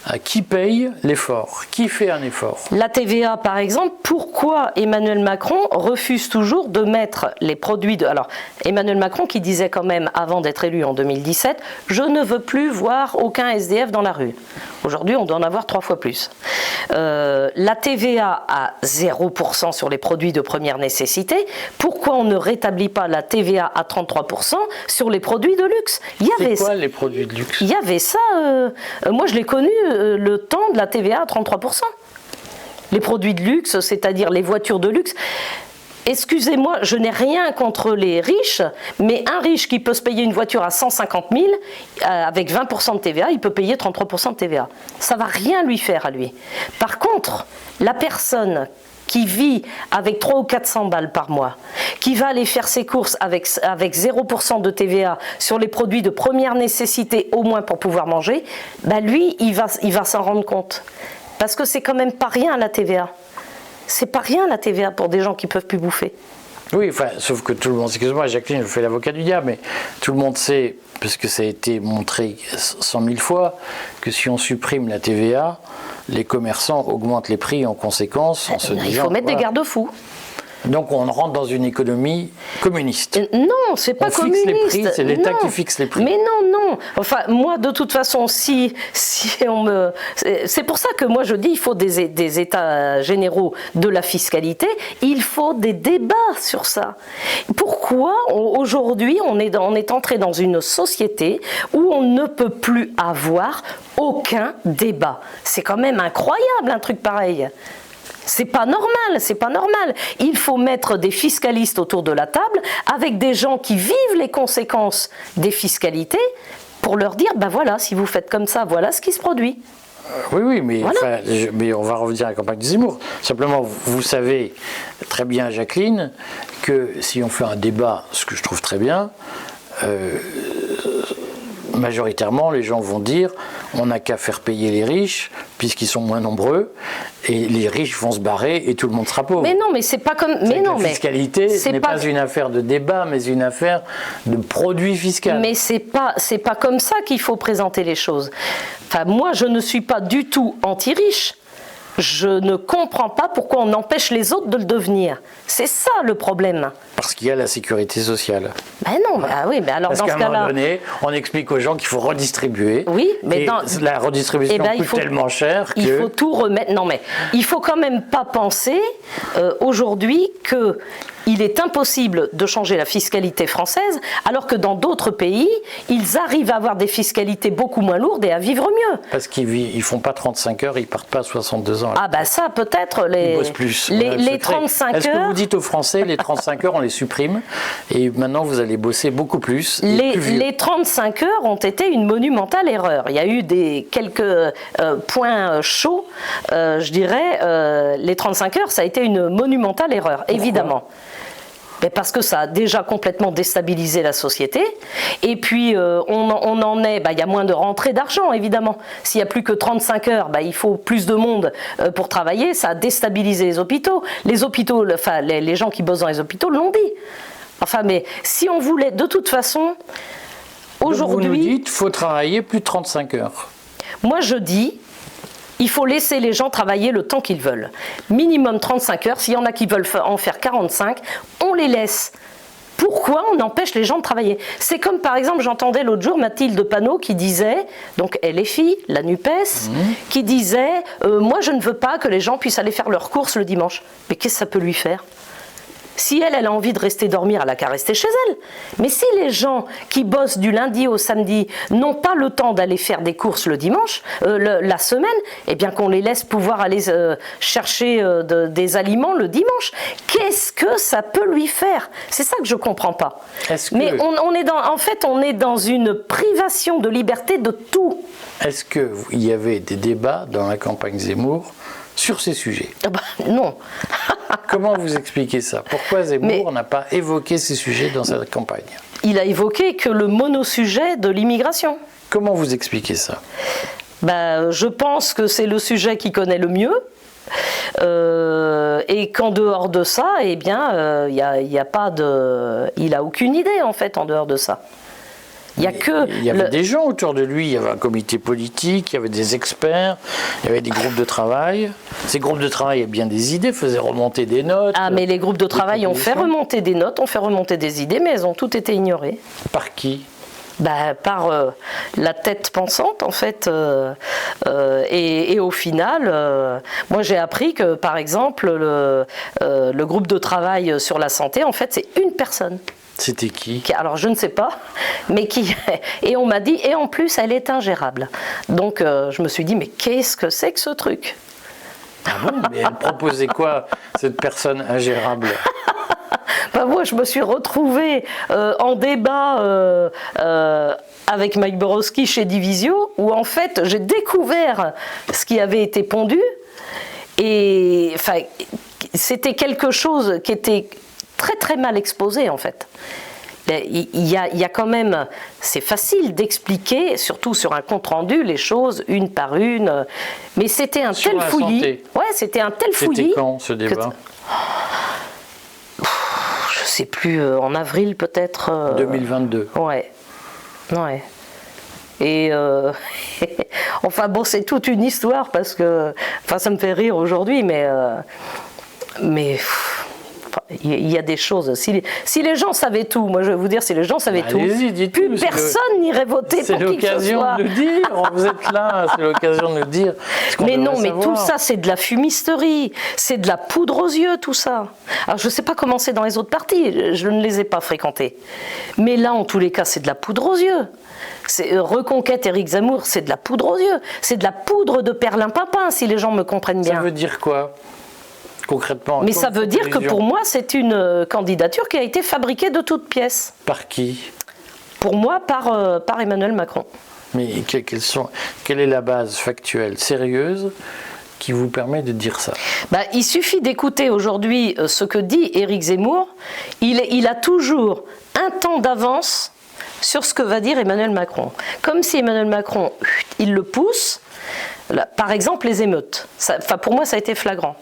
à qui paye l'effort? Qui fait un effort?
La TVA, par exemple, pourquoi Emmanuel Macron refuse toujours de mettre les produits de... Alors, Emmanuel Macron qui disait quand même, avant d'être élu en 2017, « Je ne veux plus voir aucun SDF dans la rue ». Aujourd'hui, on doit en avoir 3 fois plus. La TVA à 0% sur les produits de première nécessité. Pourquoi on ne rétablit pas la TVA à 33% sur les produits de luxe?
C'est quoi les produits de luxe?
Il y avait ça, moi je l'ai connu, le temps de la TVA à 33%. Les produits de luxe, c'est-à-dire les voitures de luxe. Excusez-moi, je n'ai rien contre les riches, mais un riche qui peut se payer une voiture à 150 000, avec 20% de TVA, il peut payer 33% de TVA. Ça ne va rien lui faire à lui. Par contre, la personne qui vit avec 300 ou 400 balles par mois, qui va aller faire ses courses avec 0% de TVA sur les produits de première nécessité, au moins pour pouvoir manger, bah lui, il va s'en rendre compte. Parce que c'est quand même pas rien la TVA. C'est pas rien la TVA pour des gens qui peuvent plus bouffer.
Oui, enfin, sauf que tout le monde, excuse-moi Jacqueline, je fais l'avocat du diable, mais tout le monde sait, parce que ça a été montré 100 000 fois, que si on supprime la TVA, les commerçants augmentent les prix en conséquence en se disant...
Il faut mettre des garde-fous.
Donc on rentre dans une économie communiste.
Non, c'est pas communiste.
On fixe les prix, c'est l'État qui fixe les prix.
Mais non. Enfin, moi, de toute façon, si on me... C'est pour ça que moi je dis il faut des états généraux de la fiscalité, il faut des débats sur ça. Pourquoi aujourd'hui on est entré dans une société où on ne peut plus avoir aucun débat? C'est quand même incroyable un truc pareil. C'est pas normal, c'est pas normal. Il faut mettre des fiscalistes autour de la table avec des gens qui vivent les conséquences des fiscalités pour leur dire, ben voilà, si vous faites comme ça, voilà ce qui se produit.
Oui, mais,
voilà.
Mais on va revenir à la campagne de Zemmour. Simplement, vous savez très bien, Jacqueline, que si on fait un débat, ce que je trouve très bien, majoritairement, les gens vont dire on n'a qu'à faire payer les riches puisqu'ils sont moins nombreux et les riches vont se barrer et tout le monde sera pauvre.
Mais non, mais c'est pas comme. Mais non,
la fiscalité, ce n'est pas une affaire de débat, mais une affaire de produit fiscal.
Mais c'est pas comme ça qu'il faut présenter les choses. Enfin, moi, je ne suis pas du tout anti-riche. Je ne comprends pas pourquoi on empêche les autres de le devenir. C'est ça le problème.
Parce qu'il y a la sécurité sociale.
Ben non, bah oui, mais alors
parce
dans ce cas-là...
Parce qu'à un moment donné, on explique aux gens qu'il faut redistribuer.
Oui, mais
la redistribution coûte tellement cher que...
Il faut tout remettre... Non, mais il faut quand même pas penser aujourd'hui qu'il il est impossible de changer la fiscalité française, alors que dans d'autres pays, ils arrivent à avoir des fiscalités beaucoup moins lourdes et à vivre mieux.
Parce qu'ils font pas 35 heures, ils partent pas à 62 ans.
Ah bah ça, peut-être,
ils bossent plus.
les 35 heures...
Est-ce que vous dites aux Français, les 35 heures, on les supprime, et maintenant vous allez bosser beaucoup plus,
les 35 heures ont été une monumentale erreur. Il y a eu quelques points chauds, je dirais. Les 35 heures, ça a été une monumentale erreur, évidemment. Mais parce que ça a déjà complètement déstabilisé la société. Et puis, on en est... il y a moins de rentrée d'argent, évidemment. S'il n'y a plus que 35 heures, il faut plus de monde pour travailler. Ça a déstabilisé les hôpitaux. Les hôpitaux, les gens qui bossent dans les hôpitaux l'ont dit. Mais si on voulait... De toute façon, aujourd'hui...
Vous nous dites qu'il faut travailler plus de 35 heures.
Moi, je dis... Il faut laisser les gens travailler le temps qu'ils veulent. Minimum 35 heures. S'il y en a qui veulent en faire 45, on les laisse. Pourquoi on empêche les gens de travailler? C'est comme par exemple, j'entendais l'autre jour Mathilde Panot qui disait, donc LFI, la NUPES, qui disait moi je ne veux pas que les gens puissent aller faire leurs courses le dimanche. Mais qu'est-ce que ça peut lui faire? Si elle a envie de rester dormir, elle n'a qu'à rester chez elle. Mais si les gens qui bossent du lundi au samedi n'ont pas le temps d'aller faire des courses le dimanche, la semaine, eh bien qu'on les laisse pouvoir aller chercher des aliments le dimanche. Qu'est-ce que ça peut lui faire? C'est ça que je ne comprends pas. Mais on est dans une privation de liberté de tout.
Est-ce qu'il y avait des débats dans la campagne Zemmour sur ces sujets?
Non.
Comment vous expliquez ça? Pourquoi Zemmour n'a pas évoqué ces sujets dans sa campagne?
Il a évoqué que le monosujet de l'immigration.
Comment vous expliquez ça?
Je pense que c'est le sujet qu'il connaît le mieux. Et qu'en dehors de ça, il a aucune idée en fait en dehors de ça. Il y avait
des gens autour de lui, il y avait un comité politique, il y avait des experts, il y avait des groupes de travail. Ces groupes de travail avaient bien des idées, faisaient remonter des notes.
Ah, mais les groupes de travail ont fait remonter des notes, ont fait remonter des idées, mais elles ont toutes été ignorées.
Par qui?
Par la tête pensante en fait, et au final, moi j'ai appris que par exemple le groupe de travail sur la santé en fait c'est une personne.
C'était qui?
Alors je ne sais pas, mais qui... Et on m'a dit, et en plus elle est ingérable. Donc je me suis dit, mais qu'est-ce que c'est que ce truc?
Ah bon? Mais elle proposait quoi, cette personne ingérable?
Moi je me suis retrouvée en débat avec Mike Borowski chez Divisio, où en fait j'ai découvert ce qui avait été pondu, et c'était quelque chose qui était très très mal exposé en fait. Il y a quand même, c'est facile d'expliquer, surtout sur un compte rendu, les choses une par une, mais c'était un tel fouillis. Ouais, c'était un tel fouillis.
C'était quand ce débat?
Je sais plus, en avril peut-être.
2022.
Ouais. Et c'est toute une histoire parce que, ça me fait rire aujourd'hui, mais il y a des choses. Si les gens savaient tout, moi je vais vous dire, si les gens savaient tout, plus personne n'irait voter pour qui que ce soit.
C'est l'occasion de le dire. Vous êtes là, c'est l'occasion de le dire.
Mais non, mais tout ça, c'est de la fumisterie, c'est de la poudre aux yeux, tout ça. Alors je ne sais pas comment c'est dans les autres partis, je ne les ai pas fréquentés. Mais là, en tous les cas, c'est de la poudre aux yeux. Reconquête Éric Zemmour, c'est de la poudre aux yeux. C'est de la poudre de perlimpinpin, si les gens me comprennent bien.
Ça veut dire quoi? Concrètement,
mais ça veut dire que pour moi, c'est une candidature qui a été fabriquée de toutes pièces.
Par qui?
Pour moi, par Emmanuel Macron.
Mais quelle est la base factuelle, sérieuse, qui vous permet de dire ça?
Il suffit d'écouter aujourd'hui ce que dit Éric Zemmour. Il a toujours un temps d'avance sur ce que va dire Emmanuel Macron. Comme si Emmanuel Macron, il le pousse. Par exemple, les émeutes. Pour moi, ça a été flagrant.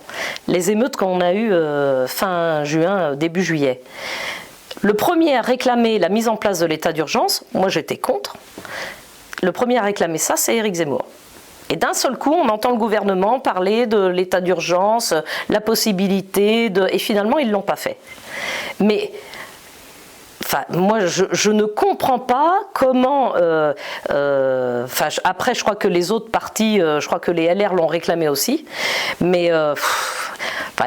Les émeutes qu'on a eues fin juin, début juillet. Le premier à réclamer la mise en place de l'état d'urgence, moi j'étais contre. Le premier à réclamer ça, c'est Éric Zemmour. Et d'un seul coup, on entend le gouvernement parler de l'état d'urgence, la possibilité de... Et finalement, ils ne l'ont pas fait. Mais... moi, je ne comprends pas comment... après, je crois que les autres partis, je crois que les LR l'ont réclamé aussi. Mais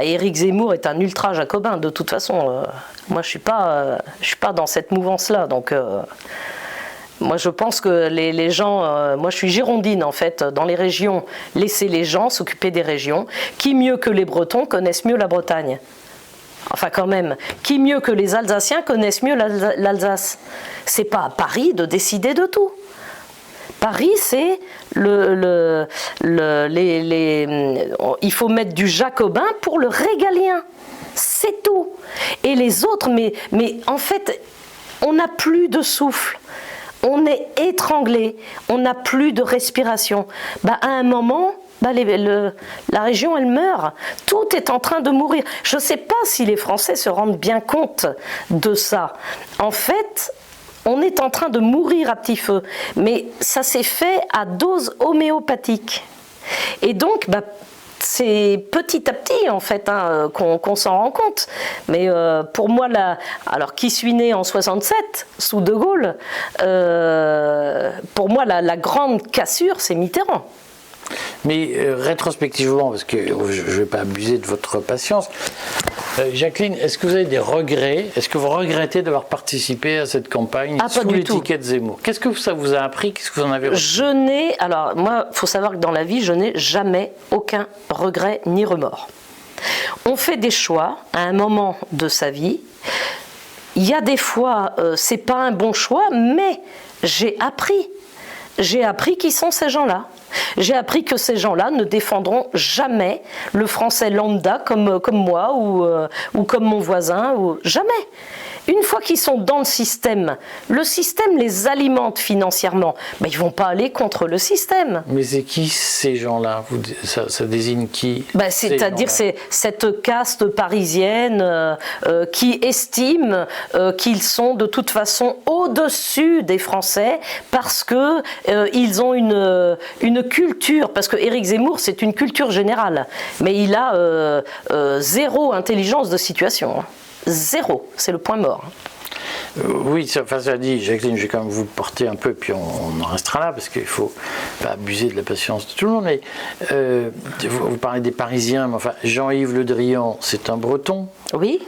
Éric Zemmour est un ultra-jacobin, de toute façon. Moi, je suis pas dans cette mouvance-là. Donc, moi, je pense que les gens... moi, je suis girondine, en fait. Dans les régions, laisser les gens s'occuper des régions. Qui mieux que les Bretons connaissent mieux la Bretagne? Enfin, quand même, qui mieux que les Alsaciens connaissent mieux l'Alsace? C'est pas à Paris de décider de tout. Paris, c'est il faut mettre du jacobin pour le régalien. C'est tout. Et les autres, mais en fait, on n'a plus de souffle. On est étranglé. On n'a plus de respiration. À un moment... la région, elle meurt. Tout est en train de mourir. Je ne sais pas si les Français se rendent bien compte de ça. En fait, on est en train de mourir à petit feu. Mais ça s'est fait à dose homéopathique. Et donc, c'est petit à petit, en fait, qu'on s'en rend compte. Mais pour moi, alors qui suis né en 67, sous De Gaulle, pour moi, la grande cassure, c'est Mitterrand.
Mais rétrospectivement, parce que je ne vais pas abuser de votre patience, Jacqueline, est-ce que vous avez des regrets? Est-ce que vous regrettez d'avoir participé à cette campagne sous l'étiquette Zemmour? Qu'est-ce que ça vous a appris? Qu'est-ce que vous en avez retenu?
Alors moi, il faut savoir que dans la vie, je n'ai jamais aucun regret ni remords. On fait des choix à un moment de sa vie. Il y a des fois, c'est pas un bon choix, mais j'ai appris. J'ai appris qui sont ces gens-là. J'ai appris que ces gens-là ne défendront jamais le français lambda comme moi ou comme mon voisin. Jamais. Une fois qu'ils sont dans le système les alimente financièrement. Mais ils ne vont pas aller contre le système.
Mais c'est qui ces gens-là? Ça désigne qui?
C'est-à-dire c'est cette caste parisienne qui estime qu'ils sont de toute façon au-dessus des Français parce qu'ils ont une culture. Parce que Éric Zemmour, c'est une culture générale. Mais il a zéro intelligence de situation. Zéro, c'est le point mort.
Oui, ça dit, Jacqueline, je vais quand même vous porter un peu, puis on en restera là, parce qu'il ne faut pas abuser de la patience de tout le monde. Mais vous parlez des Parisiens, mais enfin, Jean-Yves Le Drian, c'est un Breton.
Oui.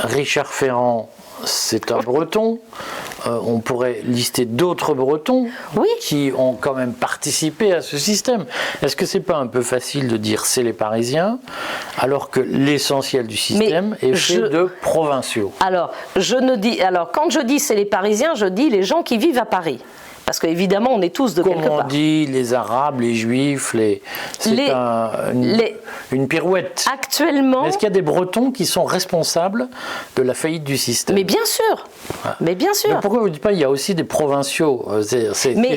Richard Ferrand, c'est un Breton. On pourrait lister d'autres Bretons qui ont quand même participé à ce système. Est-ce que c'est pas un peu facile de dire c'est les Parisiens, alors que l'essentiel du système est fait de provinciaux? Alors,
quand je dis c'est les Parisiens, je dis les gens qui vivent à Paris. Parce qu'évidemment, on est tous de quelque part.
Comme on dit, les Arabes, les Juifs, c'est une pirouette.
Actuellement...
Est-ce qu'il y a des Bretons qui sont responsables de la faillite du système?
Mais bien sûr. Mais bien sûr.
Mais pourquoi vous ne dites pas qu'il y a aussi des provinciaux? C'est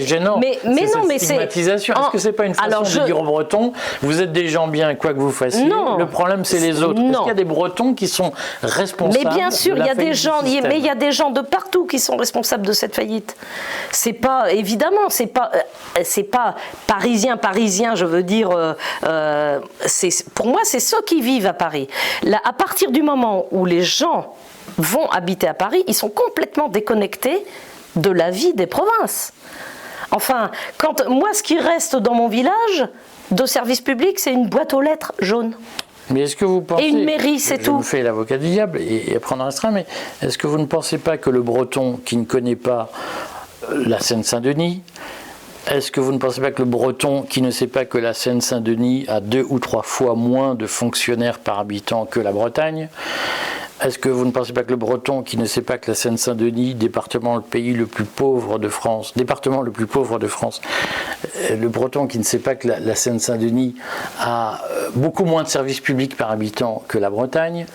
gênant.
Mais non, mais c'est...
Est-ce que ce n'est pas une façon de dire aux Bretons, vous êtes des gens bien, quoi que vous fassiez, le problème c'est les autres? Est-ce qu'il y a des Bretons qui sont responsables?
Mais bien sûr, il y a des gens,
mais
il y a des gens de partout qui sont responsables de cette faillite. C'est pas... Évidemment, c'est pas parisien, je veux dire, pour moi, c'est ceux qui vivent à Paris. Là, à partir du moment où les gens vont habiter à Paris, ils sont complètement déconnectés de la vie des provinces. Enfin, moi, ce qui reste dans mon village de service public, c'est une boîte aux lettres jaune.
Mais est-ce que vous pensez...
Et une mairie, c'est tout.
Je me fais l'avocat du diable et après on en restera, mais est-ce que vous ne pensez pas que le Breton qui ne connaît pas la Seine-Saint-Denis, est-ce que vous ne pensez pas que le Breton qui ne sait pas que la Seine-Saint-Denis a 2 ou 3 fois moins de fonctionnaires par habitant que la Bretagne, est-ce que vous ne pensez pas que le Breton qui ne sait pas que la Seine-Saint-Denis, département le plus pauvre de France, le Breton qui ne sait pas que la Seine-Saint-Denis a beaucoup moins de services publics par habitant que la Bretagne,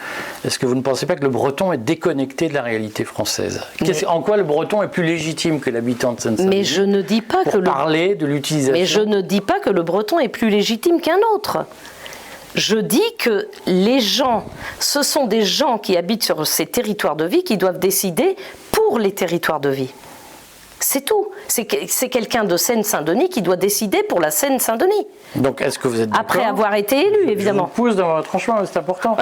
est-ce que vous ne pensez pas que le Breton est déconnecté de la réalité française? En quoi le Breton est plus légitime que l'habitant de Seine-Saint-Denis?
Mais je ne dis pas
parler de l'utilisation.
Mais je ne dis pas que le Breton est plus légitime qu'un autre. Je dis que les gens, ce sont des gens qui habitent sur ces territoires de vie qui doivent décider pour les territoires de vie. C'est tout. C'est quelqu'un de Seine-Saint-Denis qui doit décider pour la Seine-Saint-Denis.
Donc, est-ce que vous êtes d'accord?
Après avoir été élu, évidemment.
Je vous pousse dans votre tranchement, c'est important.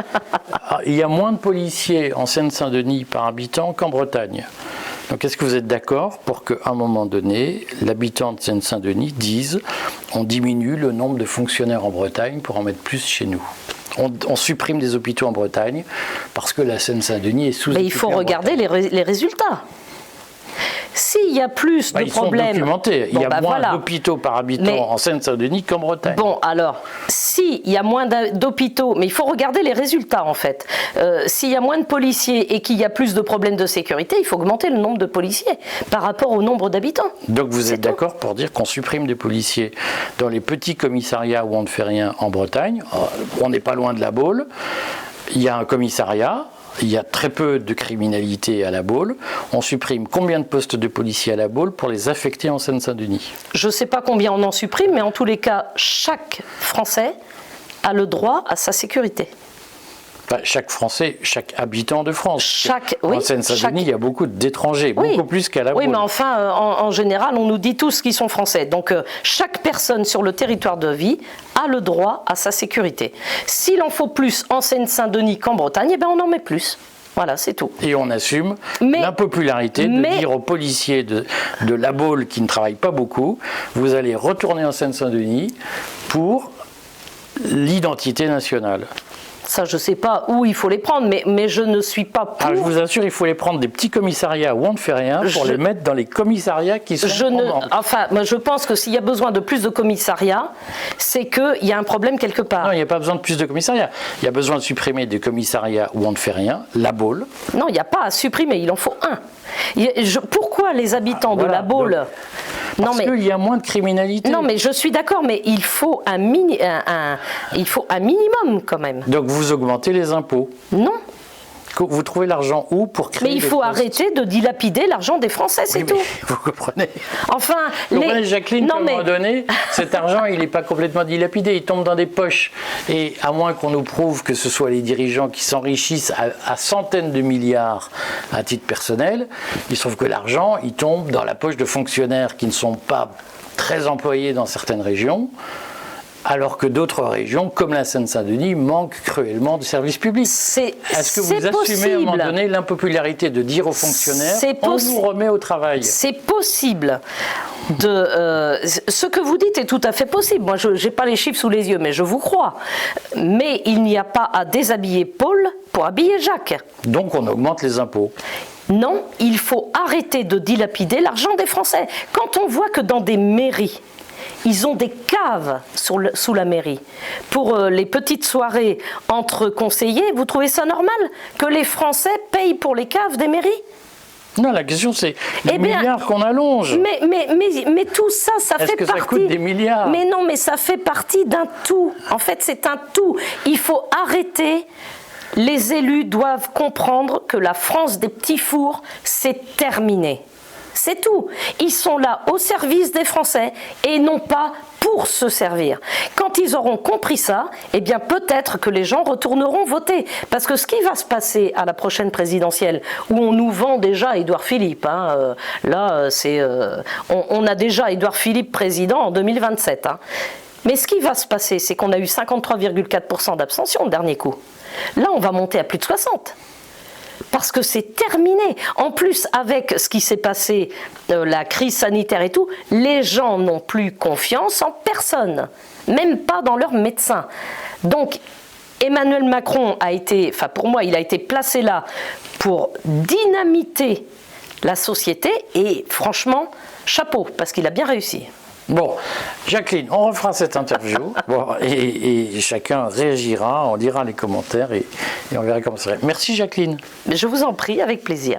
Il y a moins de policiers en Seine-Saint-Denis par habitant qu'en Bretagne. Donc, est-ce que vous êtes d'accord pour qu'à un moment donné, l'habitant de Seine-Saint-Denis dise on diminue le nombre de fonctionnaires en Bretagne pour en mettre plus chez nous? On supprime des hôpitaux en Bretagne parce que la Seine-Saint-Denis est sous-équipée.
Mais il faut regarder les résultats. S'il y a plus de problèmes...
Ils sont documentés. Il y a moins d'hôpitaux par habitant en Seine-Saint-Denis qu'en Bretagne.
Bon, alors, s'il y a moins d'hôpitaux, mais il faut regarder les résultats en fait. S'il y a moins de policiers et qu'il y a plus de problèmes de sécurité, il faut augmenter le nombre de policiers par rapport au nombre d'habitants.
Donc vous êtes d'accord pour dire qu'on supprime des policiers dans les petits commissariats où on ne fait rien en Bretagne. On n'est pas loin de la Baule. Il y a un commissariat. Il y a très peu de criminalité à la Baule. On supprime combien de postes de policiers à la Baule pour les affecter en Seine-Saint-Denis?
Je ne sais pas combien on en supprime, mais en tous les cas, chaque Français a le droit à sa sécurité.
Enfin, chaque Français, chaque habitant de France.
En
Seine-Saint-Denis, il y a beaucoup d'étrangers, beaucoup plus qu'à la Baule.
Oui, mais enfin, en général, on nous dit tous qu'ils sont Français. Donc, chaque personne sur le territoire de vie a le droit à sa sécurité. S'il en faut plus en Seine-Saint-Denis qu'en Bretagne, eh ben on en met plus. Voilà, c'est tout.
Et on assume l'impopularité de dire aux policiers de la Baule qui ne travaillent pas beaucoup, vous allez retourner en Seine-Saint-Denis pour l'identité nationale.
Ça, je ne sais pas où il faut les prendre, mais je ne suis pas pour...
Alors, je vous assure, il faut les prendre des petits commissariats où on ne fait rien pour les mettre dans les commissariats qui sont
Enfin, moi, je pense que s'il y a besoin de plus de commissariats, c'est qu'il y a un problème quelque part.
Non, il n'y a pas besoin de plus de commissariats. Il y a besoin de supprimer des commissariats où on ne fait rien, la Baule.
Non, il n'y a pas à supprimer, il en faut un. Pourquoi les habitants de la Baule...
Parce qu'il y a moins de criminalité.
Non, mais je suis d'accord, mais il faut un minimum quand même.
Donc vous augmentez les impôts?
Non.
Vous trouvez l'argent où pour créer
Mais il faut arrêter de dilapider l'argent des Français, c'est tout.
Vous comprenez?
Enfin,
Jacqueline, à un moment donné, cet argent, il n'est pas complètement dilapidé, il tombe dans des poches. Et à moins qu'on nous prouve que ce soit les dirigeants qui s'enrichissent à centaines de milliards à titre personnel, il se trouve que l'argent, il tombe dans la poche de fonctionnaires qui ne sont pas très employés dans certaines régions, alors que d'autres régions, comme la Seine-Saint-Denis, manquent cruellement de services publics. Est-ce que vous assumez à un moment donné l'impopularité de dire aux fonctionnaires on vous remet au travail?
C'est possible. Ce que vous dites est tout à fait possible. Moi, je n'ai pas les chiffres sous les yeux, mais je vous crois. Mais il n'y a pas à déshabiller Paul pour habiller Jacques.
Donc on augmente les impôts.
Non, il faut arrêter de dilapider l'argent des Français. Quand on voit que dans des mairies, ils ont des caves sous la mairie. Pour les petites soirées entre conseillers, vous trouvez ça normal que les Français payent pour les caves des mairies?
Non, la question c'est les milliards qu'on allonge.
Mais tout ça, ça fait partie...
Est-ce que ça coûte des milliards?
Mais non, mais ça fait partie d'un tout. En fait, c'est un tout. Il faut arrêter. Les élus doivent comprendre que la France des petits fours, c'est terminé. C'est tout. Ils sont là au service des Français et non pas pour se servir. Quand ils auront compris ça, eh bien peut-être que les gens retourneront voter. Parce que ce qui va se passer à la prochaine présidentielle, où on nous vend déjà Édouard Philippe, on a déjà Édouard Philippe président en 2027. Mais ce qui va se passer, c'est qu'on a eu 53,4% d'abstention le dernier coup. Là, on va monter à plus de 60%. Parce que c'est terminé. En plus, avec ce qui s'est passé, la crise sanitaire et tout, les gens n'ont plus confiance en personne, même pas dans leurs médecins. Donc, Emmanuel Macron pour moi, il a été placé là pour dynamiter la société et franchement, chapeau, parce qu'il a bien réussi.
Bon, Jacqueline, on refera cette interview et chacun réagira, on lira les commentaires et on verra comment ça va. Merci Jacqueline.
Je vous en prie, avec plaisir.